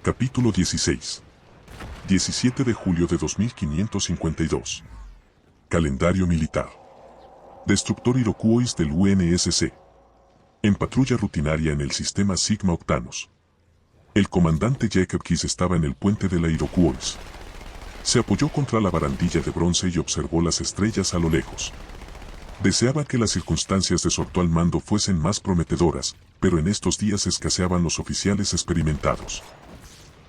Capítulo 16. 17 de julio de 2552. Calendario militar. Destructor Iroquois del UNSC. En patrulla rutinaria en el sistema Sigma Octanos. El comandante Jacob Keyes estaba en el puente de la Iroquois. Se apoyó contra la barandilla de bronce y observó las estrellas a lo lejos. Deseaba que las circunstancias de su actual mando fuesen más prometedoras, pero en estos días escaseaban los oficiales experimentados.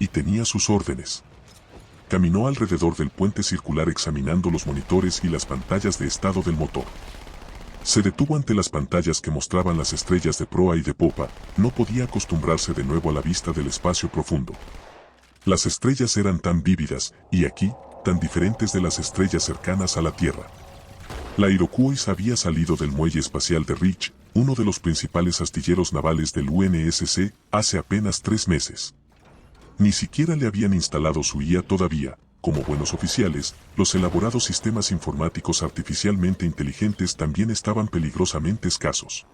Y tenía sus órdenes. Caminó alrededor del puente circular examinando los monitores y las pantallas de estado del motor. Se detuvo ante las pantallas que mostraban las estrellas de proa y de popa. No podía acostumbrarse de nuevo a la vista del espacio profundo. Las estrellas eran tan vívidas, y aquí, tan diferentes de las estrellas cercanas a la Tierra. La Iroquois había salido del muelle espacial de Rich, uno de los principales astilleros navales del UNSC, hace apenas 3 meses. Ni siquiera le habían instalado su IA todavía. Como buenos oficiales, los elaborados sistemas informáticos artificialmente inteligentes también estaban peligrosamente escasos.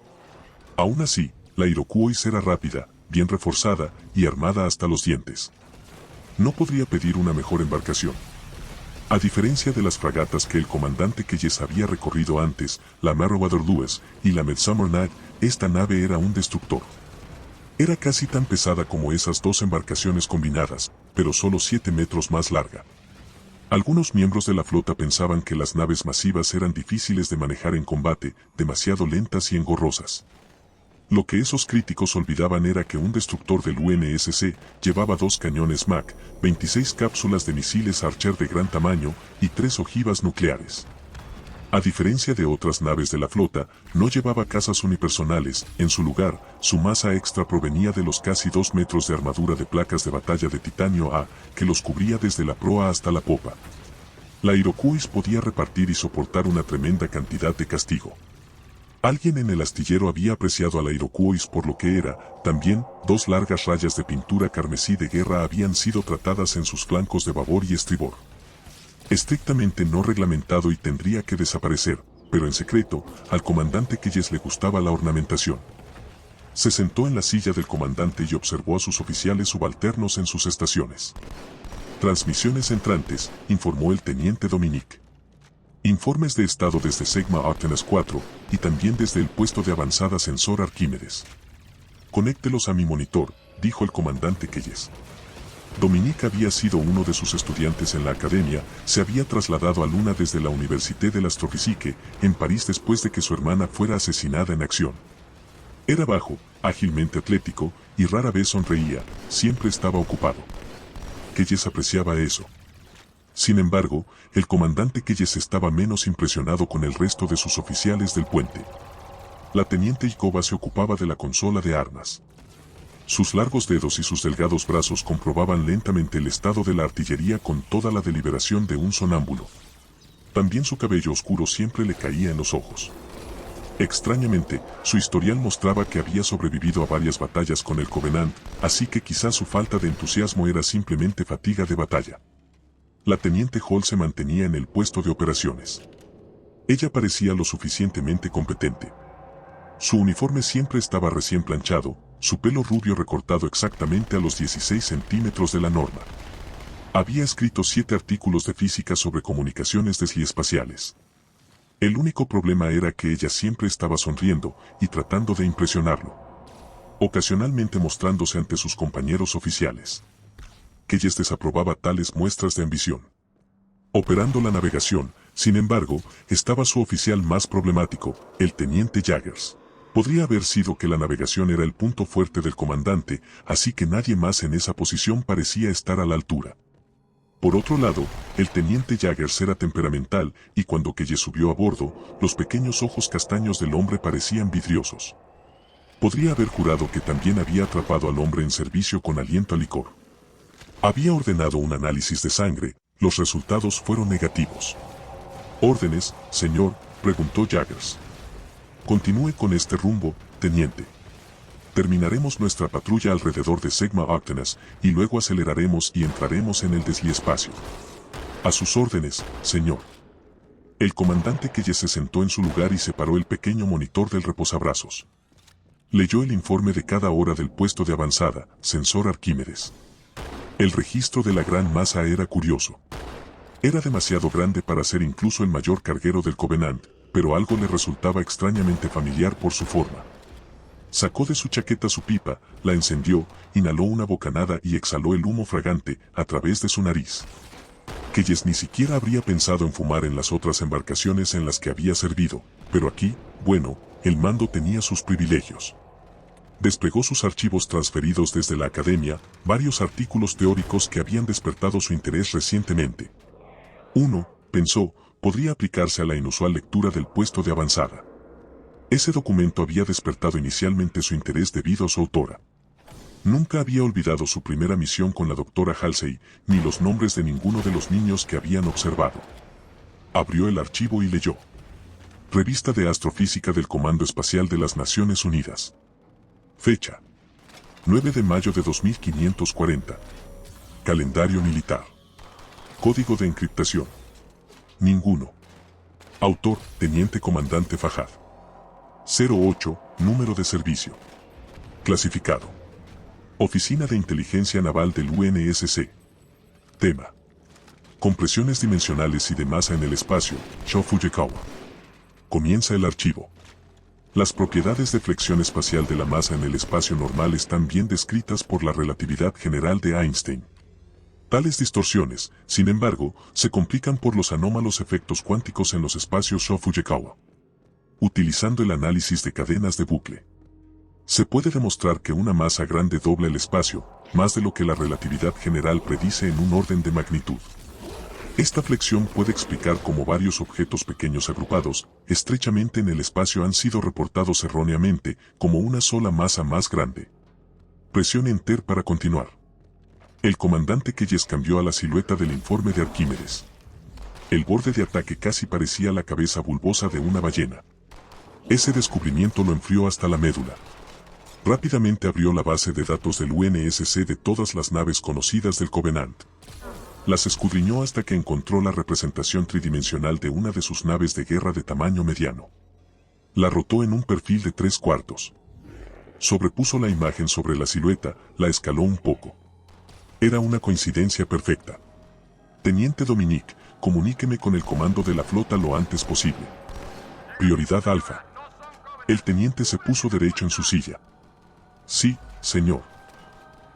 Aún así, la Iroquois era rápida, bien reforzada y armada hasta los dientes. No podría pedir una mejor embarcación. A diferencia de las fragatas que el comandante Keyes había recorrido antes, la Merriweather-Lewis y la Midsummer Night, esta nave era un destructor. Era casi tan pesada como esas dos embarcaciones combinadas, pero solo 7 metros más larga. Algunos miembros de la flota pensaban que las naves masivas eran difíciles de manejar en combate, demasiado lentas y engorrosas. Lo que esos críticos olvidaban era que un destructor del UNSC llevaba 2 cañones MAC, 26 cápsulas de misiles Archer de gran tamaño y 3 ojivas nucleares. A diferencia de otras naves de la flota, no llevaba cazas unipersonales. En su lugar, su masa extra provenía de los casi 2 metros de armadura de placas de batalla de titanio A, que los cubría desde la proa hasta la popa. La Iroquois podía repartir y soportar una tremenda cantidad de castigo. Alguien en el astillero había apreciado a la Iroquois por lo que era. También, 2 largas rayas de pintura carmesí de guerra habían sido tratadas en sus flancos de babor y estribor. Estrictamente no reglamentado y tendría que desaparecer, pero en secreto, al comandante Keyes le gustaba la ornamentación. Se sentó en la silla del comandante y observó a sus oficiales subalternos en sus estaciones. Transmisiones entrantes, informó el teniente Dominique. Informes de estado desde Sigma Octanos 4, y también desde el puesto de avanzada sensor Arquímedes. Conéctelos a mi monitor, dijo el comandante Keyes. Dominique había sido uno de sus estudiantes en la academia, se había trasladado a Luna desde la Université de l'Astrophysique, en París después de que su hermana fuera asesinada en acción. Era bajo, ágilmente atlético, y rara vez sonreía, siempre estaba ocupado. Keyes apreciaba eso. Sin embargo, el comandante Keyes estaba menos impresionado con el resto de sus oficiales del puente. La teniente Ikoba se ocupaba de la consola de armas. Sus largos dedos y sus delgados brazos comprobaban lentamente el estado de la artillería con toda la deliberación de un sonámbulo. También su cabello oscuro siempre le caía en los ojos. Extrañamente, su historial mostraba que había sobrevivido a varias batallas con el Covenant, así que quizás su falta de entusiasmo era simplemente fatiga de batalla. La teniente Hall se mantenía en el puesto de operaciones. Ella parecía lo suficientemente competente. Su uniforme siempre estaba recién planchado, su pelo rubio recortado exactamente a los 16 centímetros de la norma. Había escrito 7 artículos de física sobre comunicaciones desliespaciales. El único problema era que ella siempre estaba sonriendo y tratando de impresionarlo. Ocasionalmente mostrándose ante sus compañeros oficiales. Keyes desaprobaba tales muestras de ambición. Operando la navegación, sin embargo, estaba su oficial más problemático, el teniente Jaggers. Podría haber sido que la navegación era el punto fuerte del comandante, así que nadie más en esa posición parecía estar a la altura. Por otro lado, el teniente Jaggers era temperamental, y cuando Keyes subió a bordo, los pequeños ojos castaños del hombre parecían vidriosos. Podría haber jurado que también había atrapado al hombre en servicio con aliento a licor. Había ordenado un análisis de sangre, los resultados fueron negativos. «¿Órdenes, señor?», preguntó Jaggers. «Continúe con este rumbo, teniente. Terminaremos nuestra patrulla alrededor de Sigma Octanos, y luego aceleraremos y entraremos en el desliespacio». «A sus órdenes, señor». El comandante Keyes se sentó en su lugar y separó el pequeño monitor del reposabrazos. Leyó el informe de cada hora del puesto de avanzada, sensor Arquímedes. El registro de la gran masa era curioso. Era demasiado grande para ser incluso el mayor carguero del Covenant, pero algo le resultaba extrañamente familiar por su forma. Sacó de su chaqueta su pipa, la encendió, inhaló una bocanada y exhaló el humo fragante a través de su nariz. Keyes ni siquiera habría pensado en fumar en las otras embarcaciones en las que había servido, pero aquí, bueno, el mando tenía sus privilegios. Desplegó sus archivos transferidos desde la academia, varios artículos teóricos que habían despertado su interés recientemente. Uno, pensó, podría aplicarse a la inusual lectura del puesto de avanzada. Ese documento había despertado inicialmente su interés debido a su autora. Nunca había olvidado su primera misión con la doctora Halsey, ni los nombres de ninguno de los niños que habían observado. Abrió el archivo y leyó. Revista de Astrofísica del Comando Espacial de las Naciones Unidas. Fecha. 9 de mayo de 2540. Calendario militar. Código de encriptación. Ninguno. Autor, Teniente Comandante Fajad. 08, número de servicio. Clasificado. Oficina de Inteligencia Naval del UNSC. Tema. Compresiones dimensionales y de masa en el espacio, Sho Fujikawa. Comienza el archivo. Las propiedades de flexión espacial de la masa en el espacio normal están bien descritas por la relatividad general de Einstein. Tales distorsiones, sin embargo, se complican por los anómalos efectos cuánticos en los espacios Sho Fujikawa. Utilizando el análisis de cadenas de bucle, se puede demostrar que una masa grande dobla el espacio, más de lo que la relatividad general predice en un orden de magnitud. Esta flexión puede explicar cómo varios objetos pequeños agrupados, estrechamente en el espacio han sido reportados erróneamente como una sola masa más grande. Presione Enter para continuar. El comandante Keyes cambió a la silueta del informe de Arquímedes. El borde de ataque casi parecía la cabeza bulbosa de una ballena. Ese descubrimiento lo enfrió hasta la médula. Rápidamente abrió la base de datos del UNSC de todas las naves conocidas del Covenant. Las escudriñó hasta que encontró la representación tridimensional de una de sus naves de guerra de tamaño mediano. La rotó en un perfil de 3/4. Sobrepuso la imagen sobre la silueta, la escaló un poco. Era una coincidencia perfecta. Teniente Dominique, comuníqueme con el comando de la flota lo antes posible. Prioridad Alfa. El teniente se puso derecho en su silla. Sí, señor.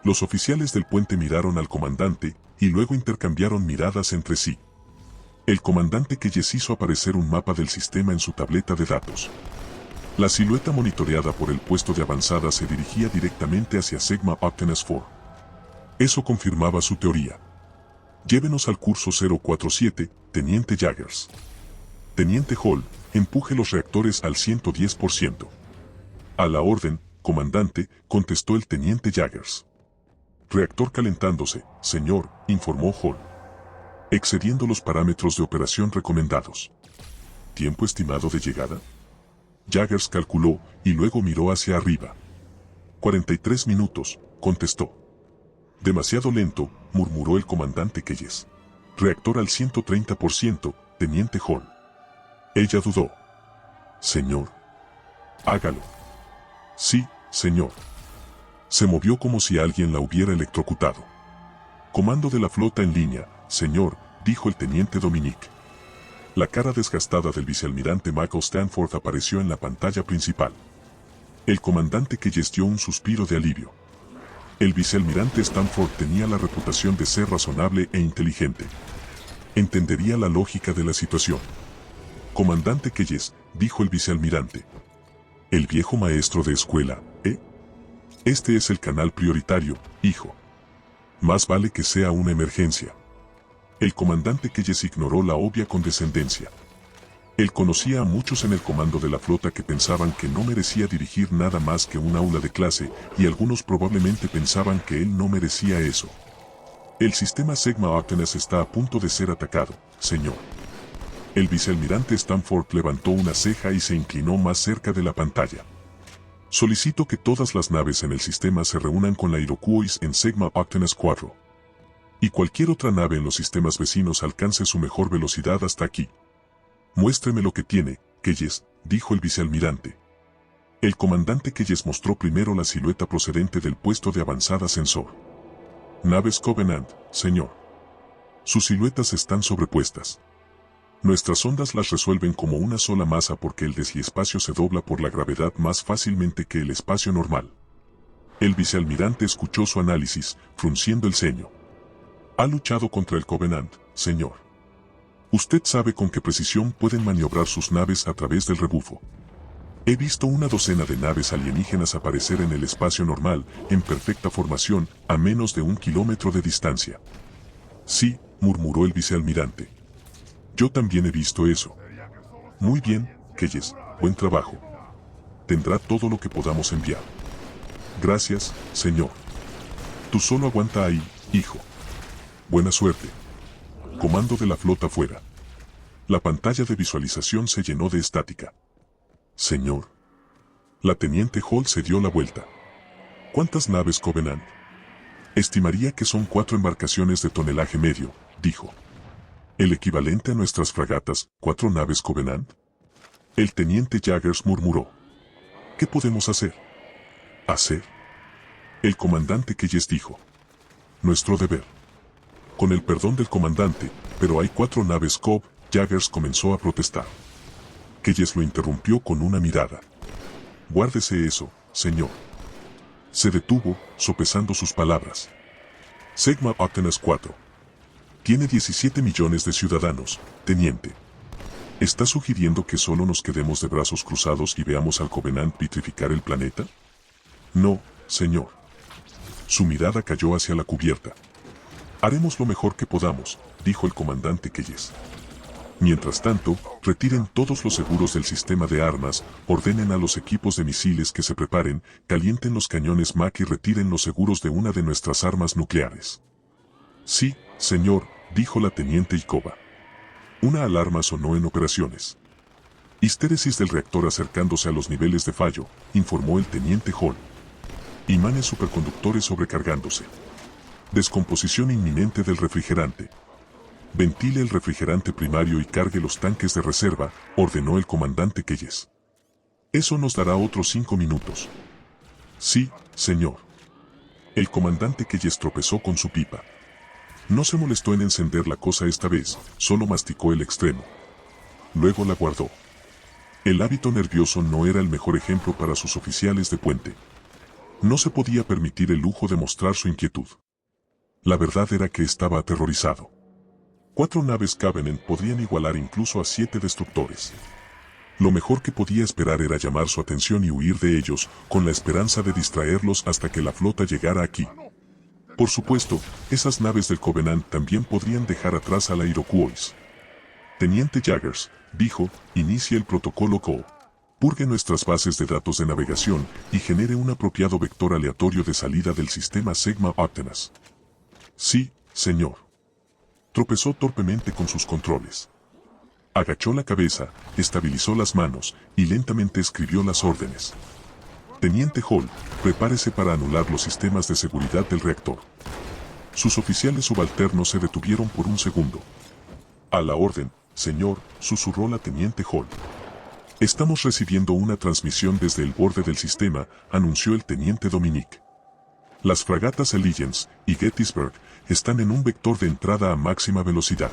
Los oficiales del puente miraron al comandante, y luego intercambiaron miradas entre sí. El comandante Keyes hizo aparecer un mapa del sistema en su tableta de datos. La silueta monitoreada por el puesto de avanzada se dirigía directamente hacia Sigma Octanes 4. Eso confirmaba su teoría. Llévenos al curso 047, Teniente Jaggers. Teniente Hall, empuje los reactores al 110%. A la orden, comandante, contestó el Teniente Jaggers. Reactor calentándose, señor, informó Hall. Excediendo los parámetros de operación recomendados. ¿Tiempo estimado de llegada? Jaggers calculó, y luego miró hacia arriba. 43 minutos, contestó. Demasiado lento, murmuró el comandante Keyes. Reactor al 130%, Teniente Hall. Ella dudó. Señor. Hágalo. Sí, señor. Se movió como si alguien la hubiera electrocutado. Comando de la flota en línea, señor, dijo el teniente Dominique. La cara desgastada del vicealmirante Michael Stanford apareció en la pantalla principal. El comandante Keyes dio un suspiro de alivio. El vicealmirante Stanford tenía la reputación de ser razonable e inteligente. Entendería la lógica de la situación. Comandante Keyes, dijo el vicealmirante. El viejo maestro de escuela, ¿eh? Este es el canal prioritario, hijo. Más vale que sea una emergencia. El comandante Keyes ignoró la obvia condescendencia. Él conocía a muchos en el comando de la flota que pensaban que no merecía dirigir nada más que un aula de clase, y algunos probablemente pensaban que él no merecía eso. El sistema Sigma Octanes está a punto de ser atacado, señor. El vicealmirante Stanford levantó una ceja y se inclinó más cerca de la pantalla. Solicito que todas las naves en el sistema se reúnan con la Iroquois en Sigma Octanes 4. Y cualquier otra nave en los sistemas vecinos alcance su mejor velocidad hasta aquí. Muéstreme lo que tiene, Keyes, dijo el vicealmirante. El comandante Keyes mostró primero la silueta procedente del puesto de avanzada sensor. Naves Covenant, señor. Sus siluetas están sobrepuestas. Nuestras ondas las resuelven como una sola masa porque el deshiespacio se dobla por la gravedad más fácilmente que el espacio normal. El vicealmirante escuchó su análisis, frunciendo el ceño. Ha luchado contra el Covenant, señor. Usted sabe con qué precisión pueden maniobrar sus naves a través del rebufo. He visto una docena de naves alienígenas aparecer en el espacio normal, en perfecta formación, a menos de 1 kilómetro de distancia. Sí, murmuró el vicealmirante. Yo también he visto eso. Muy bien, Keyes, buen trabajo. Tendrá todo lo que podamos enviar. Gracias, señor. Tú solo aguanta ahí, hijo. Buena suerte. Comando de la flota fuera. La pantalla de visualización se llenó de estática. Señor. La teniente Hall se dio la vuelta. ¿Cuántas naves Covenant? Estimaría que son 4 embarcaciones de tonelaje medio, dijo. ¿El equivalente a nuestras fragatas, 4 naves Covenant? El teniente Jaggers murmuró. ¿Qué podemos hacer? ¿Hacer? El comandante Keyes dijo. Nuestro deber. Con el perdón del comandante, pero hay 4 naves Cobb, Jaggers comenzó a protestar. Keyes lo interrumpió con una mirada. Guárdese eso, señor. Se detuvo, sopesando sus palabras. Sigma Octanas 4. Tiene 17 millones de ciudadanos, teniente. ¿Está sugiriendo que solo nos quedemos de brazos cruzados y veamos al Covenant vitrificar el planeta? No, señor. Su mirada cayó hacia la cubierta. Haremos lo mejor que podamos, dijo el comandante Keyes. Mientras tanto, retiren todos los seguros del sistema de armas, ordenen a los equipos de misiles que se preparen, calienten los cañones MAC y retiren los seguros de una de nuestras armas nucleares. Sí, señor, dijo la teniente Ikova. Una alarma sonó en operaciones. Histéresis del reactor acercándose a los niveles de fallo, informó el teniente Hall. Imanes superconductores sobrecargándose. Descomposición inminente del refrigerante. Ventile el refrigerante primario y cargue los tanques de reserva, ordenó el comandante Keyes. Eso nos dará otros 5 minutos. Sí, señor. El comandante Keyes tropezó con su pipa. No se molestó en encender la cosa esta vez, solo masticó el extremo. Luego la guardó. El hábito nervioso no era el mejor ejemplo para sus oficiales de puente. No se podía permitir el lujo de mostrar su inquietud. La verdad era que estaba aterrorizado. 4 naves Covenant podrían igualar incluso a 7 destructores. Lo mejor que podía esperar era llamar su atención y huir de ellos, con la esperanza de distraerlos hasta que la flota llegara aquí. Por supuesto, esas naves del Covenant también podrían dejar atrás a la Iroquois. Teniente Jaggers, dijo, inicie el protocolo CO. Purgue nuestras bases de datos de navegación y genere un apropiado vector aleatorio de salida del sistema Sigma Octanas. Sí, señor. Tropezó torpemente con sus controles. Agachó la cabeza, estabilizó las manos y lentamente escribió las órdenes. Teniente Hall, prepárese para anular los sistemas de seguridad del reactor. Sus oficiales subalternos se detuvieron por un segundo. A la orden, señor, susurró la teniente Hall. Estamos recibiendo una transmisión desde el borde del sistema, anunció el teniente Dominique. Las fragatas Allegiance y Gettysburg están en un vector de entrada a máxima velocidad.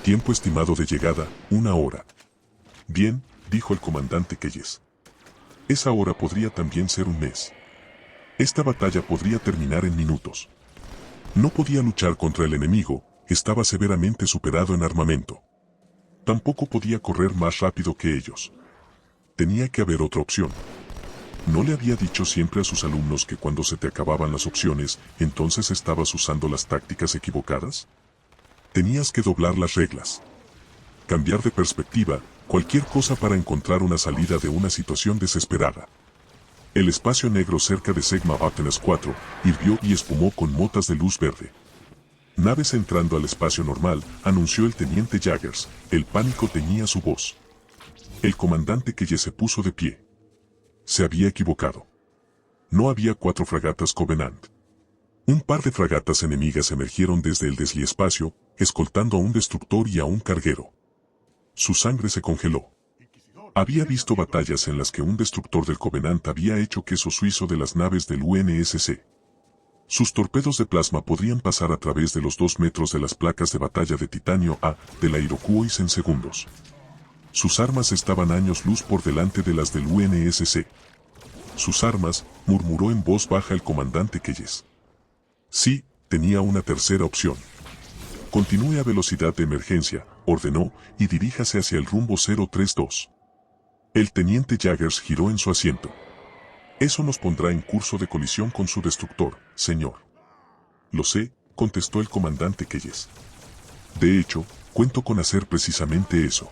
Tiempo estimado de llegada, 1 hora. Bien, dijo el comandante Keyes. Esa hora podría también ser un mes. Esta batalla podría terminar en minutos. No podía luchar contra el enemigo, estaba severamente superado en armamento. Tampoco podía correr más rápido que ellos. Tenía que haber otra opción. ¿No le había dicho siempre a sus alumnos que cuando se te acababan las opciones, entonces estabas usando las tácticas equivocadas? Tenías que doblar las reglas. Cambiar de perspectiva, cualquier cosa para encontrar una salida de una situación desesperada. El espacio negro cerca de Sigma Octanas 4 hirvió y espumó con motas de luz verde. Naves entrando al espacio normal, anunció el teniente Jaggers, el pánico teñía su voz. El comandante Keyes se puso de pie. Se había equivocado. No había 4 fragatas Covenant. Un par de fragatas enemigas emergieron desde el deshiespacio, escoltando a un destructor y a un carguero. Su sangre se congeló. Había visto batallas en las que un destructor del Covenant había hecho queso suizo de las naves del UNSC. Sus torpedos de plasma podrían pasar a través de los 2 metros de las placas de batalla de titanio A de la Iroquois en segundos. Sus armas estaban años luz por delante de las del UNSC. Sus armas, murmuró en voz baja el comandante Keyes. Sí, tenía una tercera opción. Continúe a velocidad de emergencia, ordenó, y diríjase hacia el rumbo 032. El teniente Jaggers giró en su asiento. Eso nos pondrá en curso de colisión con su destructor, señor. Lo sé, contestó el comandante Keyes. De hecho, cuento con hacer precisamente eso.